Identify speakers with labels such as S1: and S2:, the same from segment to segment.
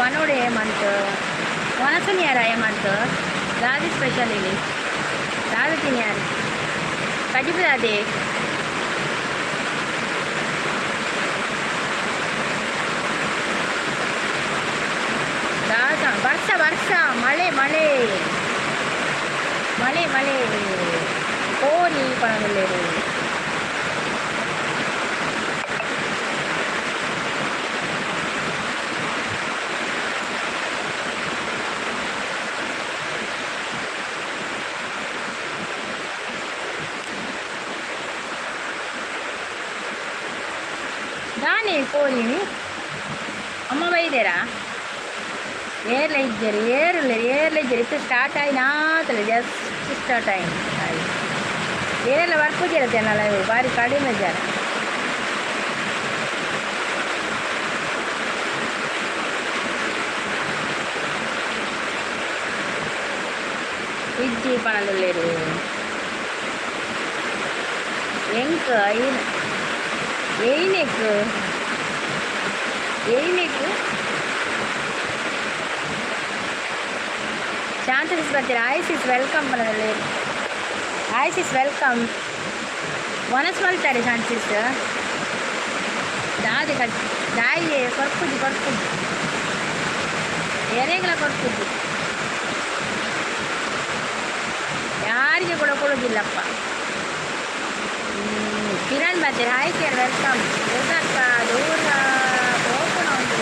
S1: पनोडे हेमंत वनसून यार हेमंत दादी स्पेशल ಇಲ್ಲಿ दादी तीन यार कजिब दादी दादा वर्ष वर्ष मಳೆ मಳೆ मಳೆ मಳೆ ಕೋರಿ ಪಣದಲ್ಲೇರು ನಾನೇ ಕೋರಿನಿ ಅಮ್ಮ ಬೈದೇರಾ ಏರ್ಲ ಇದ್ದೀರಿ ಏರ್ಲ ಇದ್ದೀರಿ ಇತ್ತು ಸ್ಟಾರ್ಟ್ ಆಗಿ ನಾತಲ್ಲ ಜಸ್ಟ್ ಸ್ಟಾರ್ಟ್ ಆಗಿ ಏರ್ಲ ವರ್ಕ್ ಇರುತ್ತೇನಲ್ಲ ಇವು ಭಾರಿ ಕಡಿಮೆ ಜನ ಇಜ್ಜಿ ಪಣದಲ್ಲೇರು ಎಂಕ ಏಯ್ನೆಕ್ಕು ಚಾನ್ಸಸ್ ಬರ್ತೀರಾ ಐಸಿಸ್ ವೆಲ್ಕಮ್ ಪಣದಲ್ಲಿ ಐಸಿಸ್ ವೆಲ್ಕಮ್ ಒನಸ್ ಮಲ್ತಾರೆ ಚಾನ್ಸಸ್ ದಾದಿ ದಾಯಿ ಕೊರ್ಪುಜಿ ಎರೆಗಳ ಕೊರ್ಪುಜಿ ಯಾರಿಗೆ ಕೂಡ ಕೊಡೋದಿಲ್ಲಪ್ಪ ಕಿರಣ್ ಬರ್ತೀರಾ ಹಾಯ್ ಕೇರ್ ವೆಲ್ಕಮ್ ಎಸಕ್ಕ ದೂರ ಹೋಗೋಣ ಒಂದು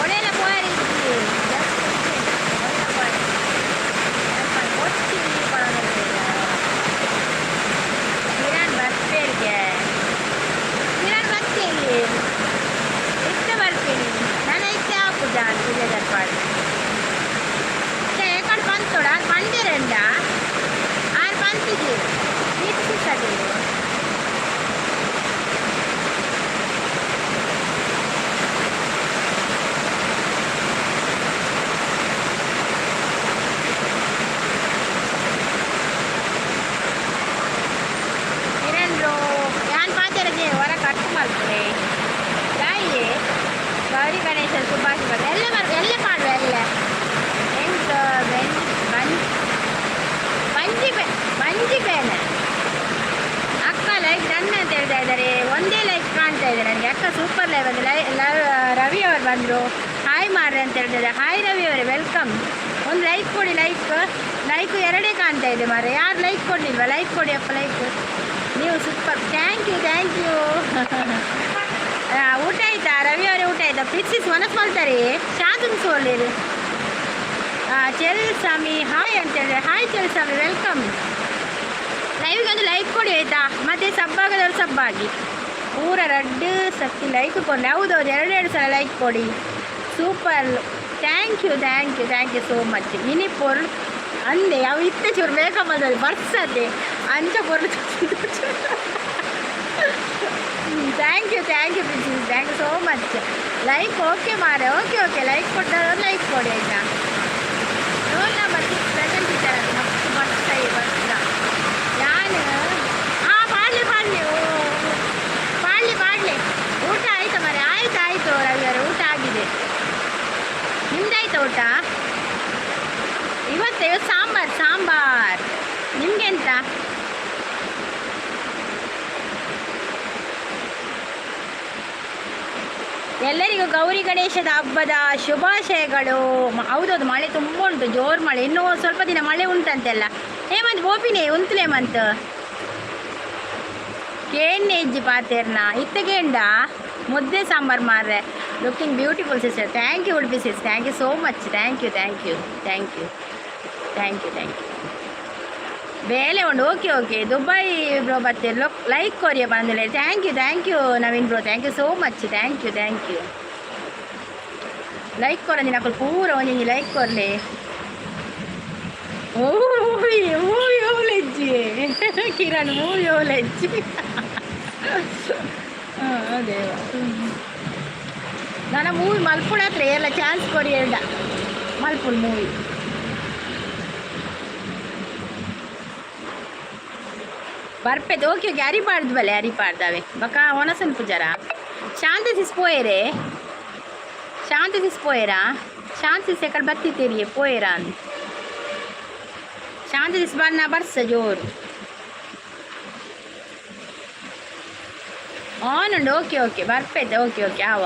S1: ಒಳ್ಳೆಯ ಪೋಯರಿ ಕಿರಣ್ ಬರ್ತೀರಿಗೆ ಕಿರಣ್ ಬರ್ತೀನಿ ಇಷ್ಟ ಬರ್ತೀನಿ ನಾನು ಇಷ್ಟೇ ಹಾಕುದ ಪುಜದರ್ಪಾಡು ಏಕಡೆ ಪಂತೋಡ ಪಂದಿರಂಡ ಆರು ಪಂತಿದ್ದೀವಿ ಇಟ್ಟಿಸದೆ ಗೌರಿ ಗಣೇಶ ಸುಭಾಷ್ ಎಲ್ಲ ಎಲ್ಲ ಮಾಡುವ ಎಲ್ಲ ಎಂಟು ಮಂಜಿ ಬೇನೆ ಅಕ್ಕ ಲೈಕ್ ಡನ್ ಅಂತ ಹೇಳ್ತಾ ಇದ್ದಾರೆ ಒಂದೇ ಲೈಕ್ ಕಾಣ್ತಾ ಇದೆ ನನಗೆ ಅಕ್ಕ ಸೂಪರ್ ಲೈವ್ ಅಂದರೆ ರವಿ ಅವರು ಬಂದರು ಹಾಯ್ ಮಾಡ್ರಿ ಅಂತ ಹೇಳ್ತಿದ್ದಾರೆ ಹಾಯ್ ರವಿ ಅವರೇ ವೆಲ್ಕಮ್ ಒಂದು ಲೈಕ್ ಕೊಡಿ ಲೈಕು ಎರಡೇ ಕಾಣ್ತಾ ಇದೆ ಮಾರೆ ಯಾರು ಲೈಕ್ ಕೊಡಲಿಲ್ವಾ ಲೈಕ್ ಕೊಡಿ ಅಪ್ಪ ಲೈಕ್ ನೀವು ಸೂಪರ್ ಥ್ಯಾಂಕ್ ಯು ಊಟ ಆಯ್ತಾ ರವಿ ಅವರೇ ಊಟ ಆಯ್ತಾ ಪ್ರಿನ್ಸಿಸ್ ಮನಸ್ ಮಾಡ್ತಾರೆ ಶಾಂತನ್ ಸೋಲೇರು ಚೆಲ್ ಸ್ವಾಮಿ ಹಾಯ್ ಅಂತ ಹೇಳಿದ್ರೆ ಹಾಯ್ ಚೆಲ್ ಸ್ವಾಮಿ ವೆಲ್ಕಮ್ ಲೈವ್ಗೆ ಒಂದು ಲೈಕ್ ಕೊಡಿ ಆಯಿತಾ ಮತ್ತು ಸಬ್ಬಾಗದವ್ರು ಸಬ್ಬಾಗಿ ಪೂರ ರಡ್ಡು ಸಕ್ತಿ ಲೈಕ್ ಕೊಡಿ ಹೌದೌದು ಎರಡೆರಡು ಸಲ ಲೈಕ್ ಕೊಡಿ super thank you so much ಇನಿ ಪೊರ್ಲು ಅಂದೆ ಅವು ಇತ್ತೆ ಚೂರು ಮೇಕಮ್ಮದಲ್ಲಿ ಬರ್ಸತ್ತೆ ಅಂಚ ಪೊರ್ಲು thank you princess thank you so much like okay ಮಾರೆ ಓಕೆ ಲೈಕ್ ಕೊಟ್ಟವ್ರು ಲೈಕ್ ಕೊಡಿ ಆಯಿತಾ ರೋಲ್ ನಂಬರ್ 6 ಪ್ರೆಸೆಂಟ್ ಇದ್ದಾರೆ ಮಸ್ತ್ ಬರ್ತಾ ನಾನು ಪಾಡ್ಲಿ ಊಟ ಆಯ್ತಾ ಮಾರೆ ಆಯ್ತು ರವಿಯವರು ಊಟ ಆಗಿದೆ ನಿಮ್ದಾಯ್ತಾ ಊಟ ಇವತ್ತು ಸಾಂಬಾರ್ ನಿಮ್ಗೆಂತ ಎಲ್ಲರಿಗೂ ಗೌರಿ ಗಣೇಶದ ಹಬ್ಬದ ಶುಭಾಶಯಗಳು ಹೌದೌದು ಮಳೆ ತುಂಬ ಉಂಟು ಜೋರು ಮಳೆ ಇನ್ನೂ ಸ್ವಲ್ಪ ದಿನ ಮಳೆ ಉಂಟಂತೆಲ್ಲ ಹೇಮಂತ್ ಗೋಪಿನೇ ಉಂತುಲೆ ಮಂತ್ ಕೇಣ್ಣೆ ಇಜ್ಜಿ ಪಾತೇರ್ನ ಇತ್ತಗೇಂಡ ಮುದ್ದೆ ಸಾಂಬಾರು ಮಾರ್ರೆ looking beautiful sister thank you Udupi sis thank you so much thank you ಬೇಲೆ ಉಂಡು ಓಕೆ ದುಬೈ ಬ್ರೋ ಬರ್ತೀರಿ ಲೈಕ್ ಕೊರಿಯ ಬಂದಿಲ್ಲ thank you Naveen bro thank you so much thank you like ಕೊರಂದಿ ನಕಲು ಪೂರ ಒಂಜಿ ಲೈಕ್ ಕೊರ್ಲಿ ಮೂವಿ ಓಲೆಜ್ಜಿ ಕಿರಣ್ ಮೂವಿ ಓಲೆಜ್ಜಿ ದೇವ ನಾನು ಮೂವಿ ಮಲ್ಪುಣ ಹತ್ರ ಎಲ್ಲ ಚಾನ್ಸ್ ಕೊಡಿ ಎರಡ ಮಲ್ಪುಲ್ ಮೂವಿ ಬರ್ಪೆದು ಓಕೆ ಅರಿಪಾಡ್ದು ಬಲೆ ಅರಿಪಾಡ್ದಾವೆ ಬಕ ಒನಸನ್ ಪೂಜಾರ ಶಾಂತ ಸಿಸ್ಪೋಯರೆ ಶಾಂತ ಶಾಂತಿಸ್ ಪೋಯರಾ ಶಾಂತಿಸ್ ಎಕಡೆ ಬರ್ತಿದ್ದೀರಿ ಪೋಯರಾ ಅಂತ ಶಾಂತಿಸ್ ಬಣ್ಣ ಬರ್ಸ ಜೋರು ಆನುಂಡು ಓಕೆ ಓಕೆ ಬರ್ಪೈತೆ ಓಕೆ ಓಕೆ ಆವ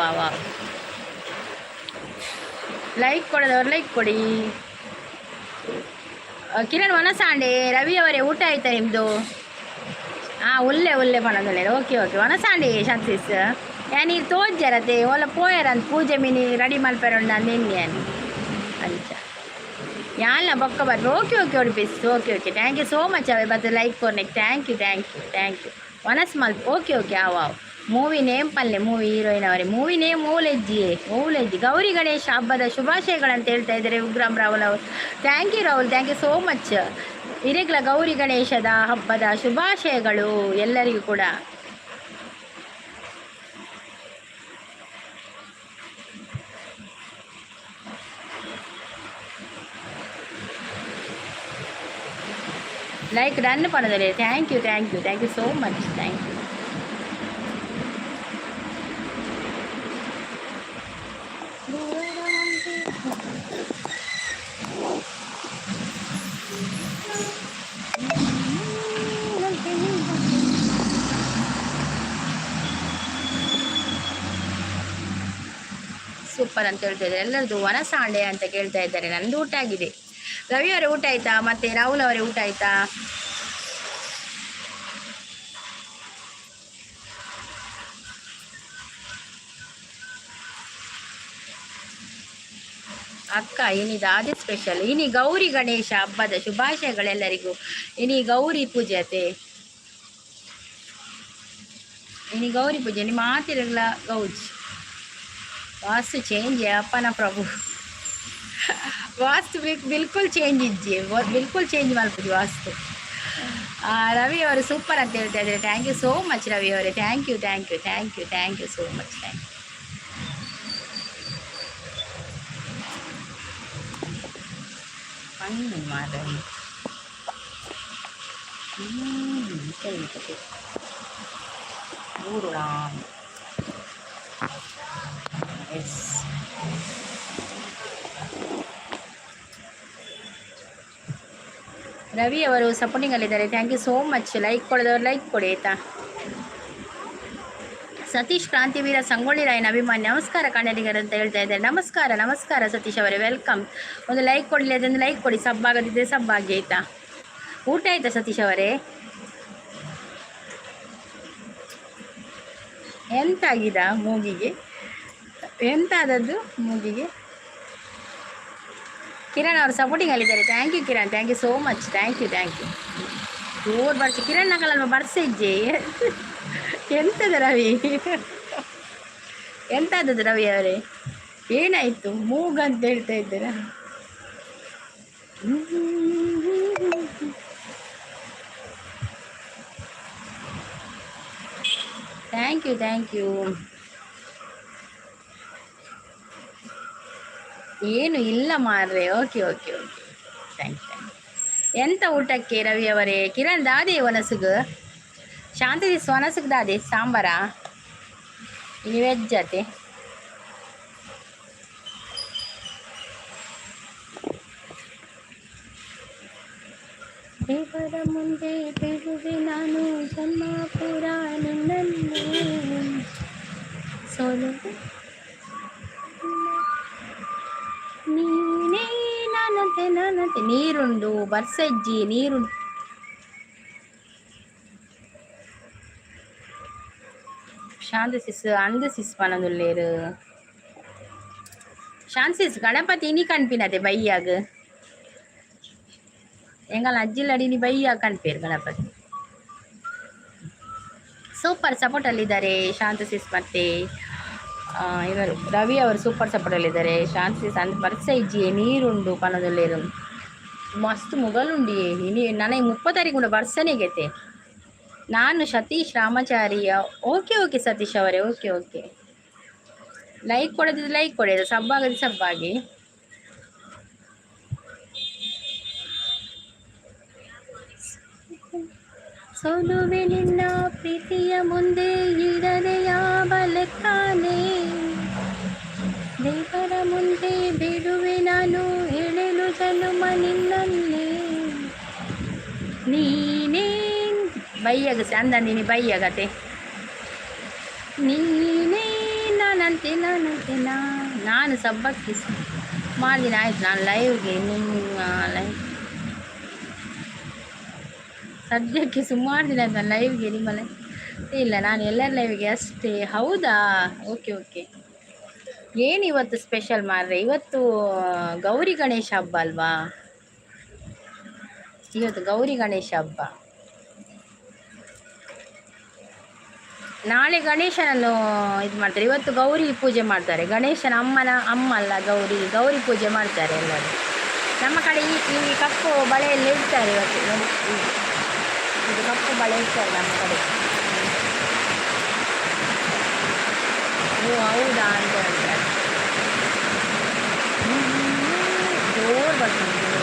S1: ಲೈಕ್ ಕೊಡೋದವ್ರು ಲೈಕ್ ಕೊಡಿ. ಕಿರಣ್ ವನಸಾಂಡೆ ರವಿ ಅವರೇ ಊಟ ಆಯ್ತಾ ನಿಮ್ಮದು? ಒಳ್ಳೆ ಪಣದೊಳ್ಳೆ ಓಕೆ ವನಸಾಂಡೆ ಶಾಂತಿಸ್ ಯಾನೀರು ತೋಜ್ಜರತೆ ಒಲ್ಲ ಪೋಯರಂತ ಪೂಜೆ ಮೀನಿ ರೆಡಿ ಮಲ್ಪೆರೊಂಡು ನಿನ್ನೆ ಅಂಚ ಯಾನ್ಲ ಬೊಕ್ಕ ಬರ್ಬ ಓಕೆ ಉಡುಪಿಸ್ okay thank you so much ಅವೇ ಬದ್ದು ಲೈಕ್ ಕೊರ್ನೆಕ್ ಥ್ಯಾಂಕ್ ಯು ವನಸ್ ಮಲ್ಪ ಓಕೆ ಆವ್ ಮೂವಿ ನೇಮ್ ಪಲ್ಲೆ ಮೂವಿ ಹೀರೋಯಿನ್ ಅವರೇ ಮೂವಿ ನೇಮ್ ಓಲೆಜ್ಜಿ ಗೌರಿ ಗಣೇಶ ಹಬ್ಬದ ಶುಭಾಶಯಗಳಂತ ಹೇಳ್ತಾ ಇದ್ದಾರೆ ಉಗ್ರಂ ರಾಹುಲ್ ಅವರು. Thank you so much. ಇರೆಗ್ಲ ಗೌರಿ ಗಣೇಶದ ಹಬ್ಬದ ಶುಭಾಶಯಗಳು ಎಲ್ಲರಿಗೂ ಕೂಡ. ಲೈಕ್ ಡನ್ ಪಣದಲ್ಲಿ thank you so much thank you. Super ಅಂತ ಹೇಳ್ತಾ ಇದ್ದಾರೆ ಎಲ್ಲರದು ವನಸಾಂಡೆ ಅಂತ ಕೇಳ್ತಾ ಇದ್ದಾರೆ. ನಂದು ಊಟ ಆಗಿದೆ. ರವಿ ಅವರೇ ಊಟ ಆಯ್ತಾ? ಮತ್ತೆ ರಾಹುಲ್ ಅವರೇ ಊಟ ಆಯ್ತಾ? ಅಕ್ಕ ಇನಿದು ಆದಿ ಸ್ಪೆಷಲ್ ಇನಿ ಗೌರಿ ಗಣೇಶ ಹಬ್ಬದ ಶುಭಾಶಯಗಳೆಲ್ಲರಿಗೂ. ಇನಿ ಗೌರಿ ಪೂಜೆ ಅತೆ ಇನಿ ಗೌರಿ ಪೂಜೆ ನಿಮ್ಮ ಮಾತಿರಲ್ಲ ಗೌಜ್ ವಾಸ್ತು ಚೇಂಜ್ ಅಪ್ಪನ ಪ್ರಭು ವಾಸ್ತು ಬಿಲ್ಕುಲ್ ಚೇಂಜ್ ಇಜ್ಜಿ ಬಿಲ್ಕುಲ್ ಚೇಂಜ್ ಮಾಡ್ಬೋದು ವಾಸ್ತು. ರವಿ ಅವರು ಸೂಪರ್ ಅಂತ ಹೇಳ್ತಾ ಇದ್ದಾರೆ. Thank you so much Ravi ಅವರೇ thank you so much thank you. ಮಾತಾಡಿ ಎಸ್ ರವಿ ಅವರು ಸಪೋರ್ಟಿಂಗಲ್ಲಿದ್ದಾರೆ. Thank you so much. Like ಕೊಡೋದವ್ರು ಲೈಕ್ ಕೊಡಿ ಆಯಿತಾ. ಸತೀಶ್ ಕ್ರಾಂತಿವೀರ ಸಂಗೊಳ್ಳಿ ರಾಯನ ಅಭಿಮಾನಿ ನಮಸ್ಕಾರ ಕನ್ನಡಿಗರು ಅಂತ ಹೇಳ್ತಾ ಇದ್ದಾರೆ. ನಮಸ್ಕಾರ ಸತೀಶ್ ಅವರೇ ವೆಲ್ಕಮ್. ಒಂದು ಲೈಕ್ ಕೊಡಲಿ ಅದೊಂದು ಲೈಕ್ ಕೊಡಿ. ಸಬ್ಬಾಗದಿದ್ದರೆ ಸಬ್ಬಾಗಿ ಆಯಿತಾ. ಊಟ ಆಯಿತಾ ಸತೀಶ್ ಅವರೇ? ಎಂತಾಗಿದ ಮೂಗಿಗೆ ಎಂತಾದದ್ದು ಮೂಗಿಗೆ? ಕಿರಣ್ ಅವರು ಸಪೋರ್ಟಿಂಗಲ್ಲಿದ್ದಾರೆ. Thank you Kiran thank you so much thank you ಜೋರು ಬರ್ಸಿ ಕಿರಣ್ ನಗಲಲ್ವ ಬರ್ಸಿಜ್ಜೆ ಎಂಥದ್ದು ರವಿ ಎಂತಾದದ್ದು ರವಿ ಅವರೇ ಏನಾಯಿತು ಮೂಗಂತ ಹೇಳ್ತಾ ಇದ್ದೀರಾ? ಥ್ಯಾಂಕ್ ಯು ಏನು ಇಲ್ಲ ಮಾರ್ರೆ ಓಕೆ ಥ್ಯಾಂಕ್ ಯು. ಎಂತ ಊಟಕ್ಕೆ ರವಿ ಅವರೇ? ಕಿರಣ್ ದಾದೆ ವನಸುಗು ಶಾಂತಿ ವನಸುಗ್ ದಾದೆ ಸಾಂಬಾರಾ ಇನ್ನು ವೆಜ್ ಅತೆ ದೇವರ ಮುಂದೆ ಬಿಡುವೆ ನಾನು ಜನ್ಮ ಪುರ ನಿನ್ನನ್ನು ಸೋಲು ನೀನೇ ನಾನಂತೆ ನೀರುಂಡು ಬರ್ಸಜ್ಜಿ ನೀರುಂಡು ಶಾಂತಿ ಸಿಸ್ ಅಂದು ಸಿಸ್ ಪನದುಲ್ಲೇರು ಶಾಂತಿ ಸಿಸ್ ಗಣಪತಿ ಇನಿ ಕಣ್ಪಿನದೆ ಬೈಯಾಗ ಎಂಗಲ್ ಅಜ್ಜಿಲಡಿ ನೀ ಬೈಯಾಗ ಕಣ್ಪೇರು ಗಣಪತಿ. ಸೂಪರ್ ಸಪೋರ್ಟಲ್ಲಿದ್ದಾರೆ ಶಾಂತಿ ಸಿಸ್ ಮತ್ತೆ ಇವರು ರವಿ ಅವರು ಸೂಪರ್ ಸಪೋರ್ಟಲ್ಲಿದ್ದಾರೆ. ಶಾಂತಿ ಸಿಸ್ ಅಂದು ಬರ್ಸಜ್ಜಿ ನೀರುಂಡು ಪನದುಲ್ಲೇರು ಮಸ್ತ್ ಮುಗಲುಂಡಿ ಇನಿ ನನಗೆ 30 ತಾರೀಕು ಬರ್ಸನೆಗೆತೆ. ನಾನು ಸತೀಶ್ ರಾಮಾಚಾರ್ಯ ಓಕೆ ಸತೀಶ್ ಅವರೇ ಓಕೆ ಲೈಕ್ ಕೊಡೋದಿದ್ದು ಲೈಕ್ ಕೊಡೋದು ಸಬ್ಬಾಗದು ಸಬ್ಬಾಗಿ. ಸೋಲುವೆ ನಿನ್ನ ಪ್ರೀತಿಯ ಮುಂದೆ ಇಡದೆ ಯಾವ ಲೆಕ್ಕನೇ ದೇವರ ಮುಂದೆ ಬಿಡುವೆ ನಾನು ಹೇಳಲು ಜನುಮ ನಿನ್ನನ್ನೇ ನೀನೇ ಬೈಯಗ ಅಂದಂದಿನಿ ಬೈಯಗತೆ ನೀನೇ ನಾನಂತೆ ನಾನು ಸಬ್ಬಕ್ಕಿ ಮಾಡಿದಿನ ಆಯ್ತು ನಾನು ಲೈವ್ಗೆ ನಿಮ್ಮ ಲೈವ್ ಸದ್ಯಕ್ಕೆ ಸುಮಾರು ದಿನ ಆಯ್ತು ನಾನು ಲೈವ್ಗೆ ನಿಮ್ಮ ಲೈವ್ ಇಲ್ಲ ನಾನು ಎಲ್ಲರ ಲೈವ್ಗೆ ಅಷ್ಟೇ. ಹೌದಾ, ಓಕೆ ಓಕೆ. ಏನು ಇವತ್ತು ಸ್ಪೆಷಲ್ ಮಾರ್ರೆ? ಇವತ್ತು ಗೌರಿ ಗಣೇಶ ಹಬ್ಬ ಅಲ್ವಾ? ಇವತ್ತು ಗೌರಿ ಗಣೇಶ ಹಬ್ಬ. ನಾಳೆ ಗಣೇಶನನ್ನು ಇದು ಮಾಡ್ತಾರೆ, ಇವತ್ತು ಗೌರಿ ಪೂಜೆ ಮಾಡ್ತಾರೆ. ಗಣೇಶನ ಅಮ್ಮ ಅಲ್ಲ ಗೌರಿ ಪೂಜೆ ಮಾಡ್ತಾರೆ ಎಲ್ಲರೂ. ನಮ್ಮ ಕಡೆ ಈ ಕಪ್ಪು ಬಳೆಯಲ್ಲಿ ಇಡ್ತಾರೆ ಇವತ್ತು. ಇದು ಕಪ್ಪು ಬಳೆ ಇಡ್ತಾರೆ ನಮ್ಮ ಕಡೆ. ಓ ಹೌದಾ ಅಂತ ಹೇಳ್ತಾರೆ. ಜೋರು ಬರ್ತದೆ.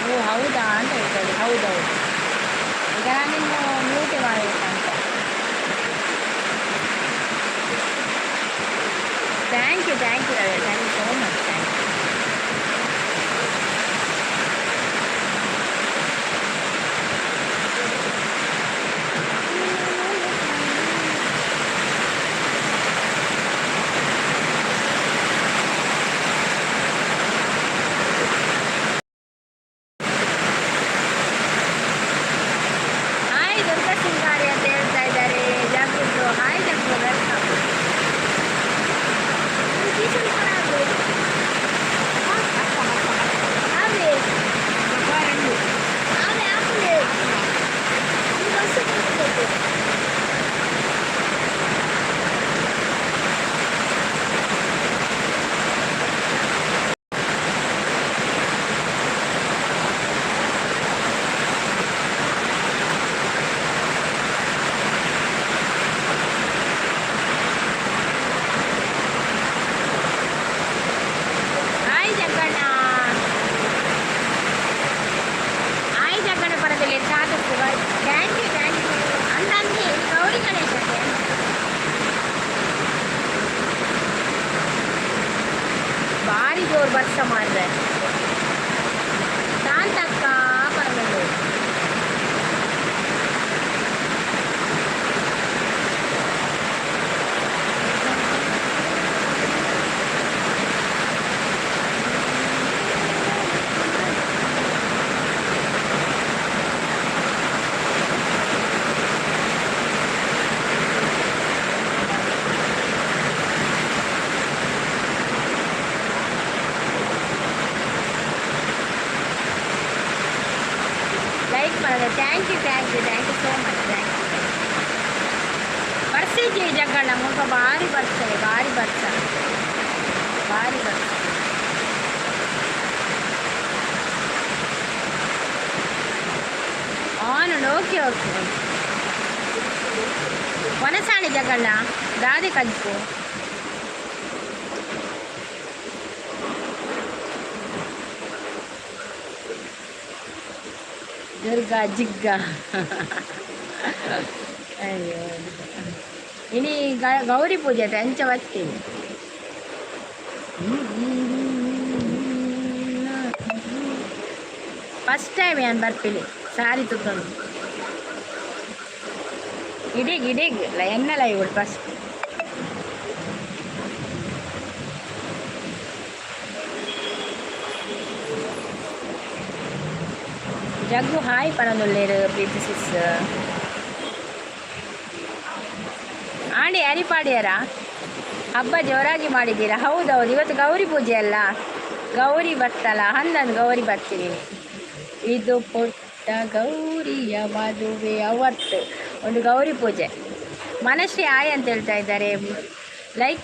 S1: ಓ ಹೌದಾ ಅಂತ ಹೇಳ್ತಾರೆ. ಹೌದೌದು. ಈಗ ನಾನಿನ್ನು ಮ್ಯೂಟೇ ಮಾಡಬೇಕಂತ. Thank you Ravi, thank you so much. Thank you. ಭಾರಿ ಜೋರು ವರ್ಷ ಮಾಡಿದೆ ಶಾಂತಕ್ಕ ಬರಬೇಕು. Thank you so much. Thank you. ಬರ್ಸಿದ್ವಿ ಜಗಳ ಮುಖ ಭಾರಿ ಬರ್ತಾರೆ, ಭಾರಿ ಬರ್ತಾರೆ. ಆನು ಓಕೆ ಓಕೆ. ಒನಸಾಣಿ ಜಗಳ ದಾದಿ ಕಜ್ಜು ದುರ್ಗಾ ಜಿಗ್ಗ. ಅಯ್ಯೋ ಇನಿ ಗೌರಿ ಪೂಜೆ ಆಯ್ತು ಅಂಚ ಬರ್ತೀನಿ. ಫಸ್ಟ್ ಟೈಮ್ ಏನು ಬರ್ತೀನಿ ಸಾರಿ ತುಕೊಂಡು ಇಡೀಗ್ ಎನ್ನಲ್ಲ ಇವಳು ಫಸ್ಟ್. ಜಗ್ಗು ಹಾಯ್ ಪರನೊಲ್ಲೇರು ಪ್ರೀತಿ ಸಿಸ್ ಆಂಡಿ ಹರಿಪಾಡ್ಯಾರ ಹಬ್ಬ ಜೋರಾಗಿ ಮಾಡಿದ್ದೀರಾ? ಹೌದೌದು, ಇವತ್ತು ಗೌರಿ ಪೂಜೆ ಅಲ್ಲ, ಗೌರಿ ಬರ್ತಲ್ಲ ಹಂದನ್ನು ಗೌರಿ ಬರ್ತೀನಿ. ಇದು ಪುಟ್ಟ ಗೌರಿಯ ಮದುವೆ ಅವತ್ತು ಒಂದು ಗೌರಿ ಪೂಜೆ. ಮನಶ್ರೀ ಆಯ್ ಅಂತ ಹೇಳ್ತಾ ಇದ್ದಾರೆ. ಲೈಕ್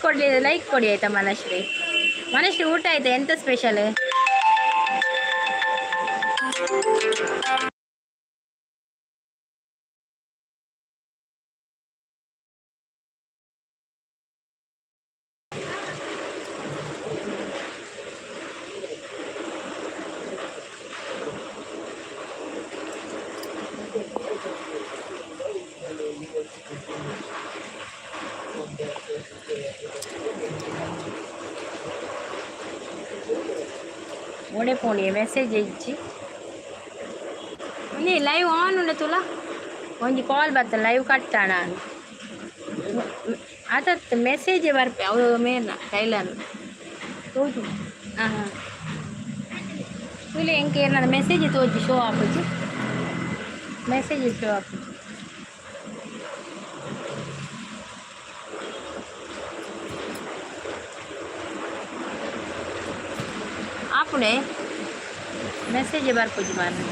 S1: ಕೊಡಿ ಆಯಿತಾ ಮನಶ್ರೀ. ಊಟ ಆಯ್ತಾ? ಎಂತ ಸ್ಪೆಷಲ್? ಒಡೆ ಫೋನಿಗೆ ಮೆಸೇಜ್ ಇಚ್ಚಿ ನೀ ಲೈವ್ ಆನ್ ಉಂಡೆ ತುಲ ಒಂಜಿ ಕಾಲ್ ಬರ್ತಲ್ಲ ಲೈವ್ ಕಟ್ಟ ನಾನು ಅದತ್ತು ಮೆಸೇಜೇ ಬರ್ಪೆ ಅವರು ಮೇನ ಟೈಲರ್ ತೋಜು ಹಾಂ ಹಾಂ ತುಲೆ ಎಂಕೆ ಏನಾದ್ರು ಮೆಸೇಜ್ ತೋಜಿ ಶೋ ಆಪುಜಿ ಮೆಸೇಜ್ ಶೋ ಆಪುಜಿ ಆಪುಡೆ ಮೆಸೇಜ್ ಬರ್ಪುಜಿ ಮಾರ್ರೆ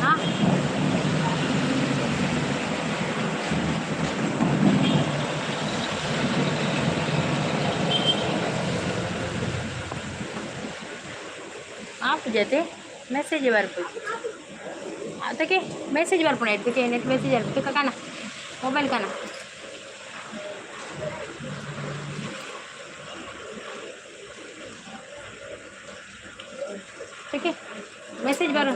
S1: ಹಾಂ ಆಪು ಜೊತೆ ಮೆಸೇಜ್ ಬರ್ಪುಜಿ ಅದಕ್ಕೆ ಮೆಸೇಜ್ ಬರ್ಪುಣ ಇದಕ್ಕೆ ನೆಟ್ ಮೆಸೇಜ್ ಬರ್ಬೇಕು ಕಾಣ ಮೊಬೈಲ್ ಕಾಣ ठीक है मैसेज बरो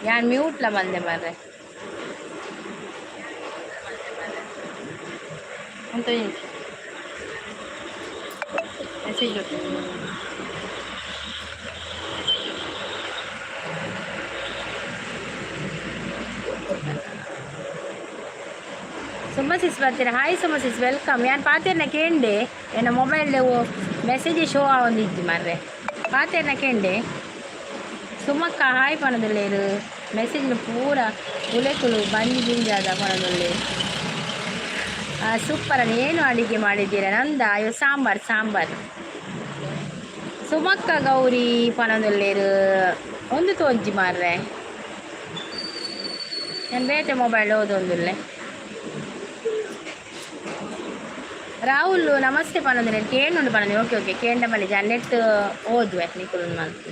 S1: यार म्यूट ला बंदे मार रहे हम तो ये मैसेज लो ಸುಮಸಿಸ್ ಬರ್ತೀರಾ ಹಾಯ್ ಸುಮಸಿಸ್ ವೆಲ್ಕಮ್ ಯಾರು ಪಾತೇನ ಕೇಂಡೆ ಏನ ಮೊಬೈಲ್ ಮೆಸೇಜ್ ಶೋ ಆವೊಂದಿಜ್ಜಿ ಮಾರ್ರೆ ಪಾತೇನ ಕೇಂಡೆ ಸುಮಕ್ಕ ಹಾಯ್ ಪಣದಲ್ಲೇರು ಮೆಸೇಜ್ನು ಪೂರ ಉಲೆಕುಲು ಬಂಜಿ ಗಿಂಜಾದ ಪಣದಲ್ಲೇರು ಸೂಪರ್ ಏನು ಅಡುಗೆ ಮಾಡಿದ್ದೀರಾ ನಂದ ಅಯ್ಯೋ ಸಾಂಬಾರು ಸುಮಕ್ಕ ಗೌರಿ ಪಣದಲ್ಲೇರು ಒಂದು ತೋಜ್ಜಿ ಮಾರ್ರೆ ನಾನು ಬೇತೆ ಮೊಬೈಲ್ ಓದೊಂದುಲ್ಲೆ ರಾಹುಲ್ ನಮಸ್ತೆ ಪನಂದ್ರೆ ಕೇಂಡು ಪನಂದ್ರೆ ಓಕೆ ಕೇಂಡ ಮನೆ ನೆಟ್ ಓದುವೆ ನಿಕುಲ್ ಮಂತ್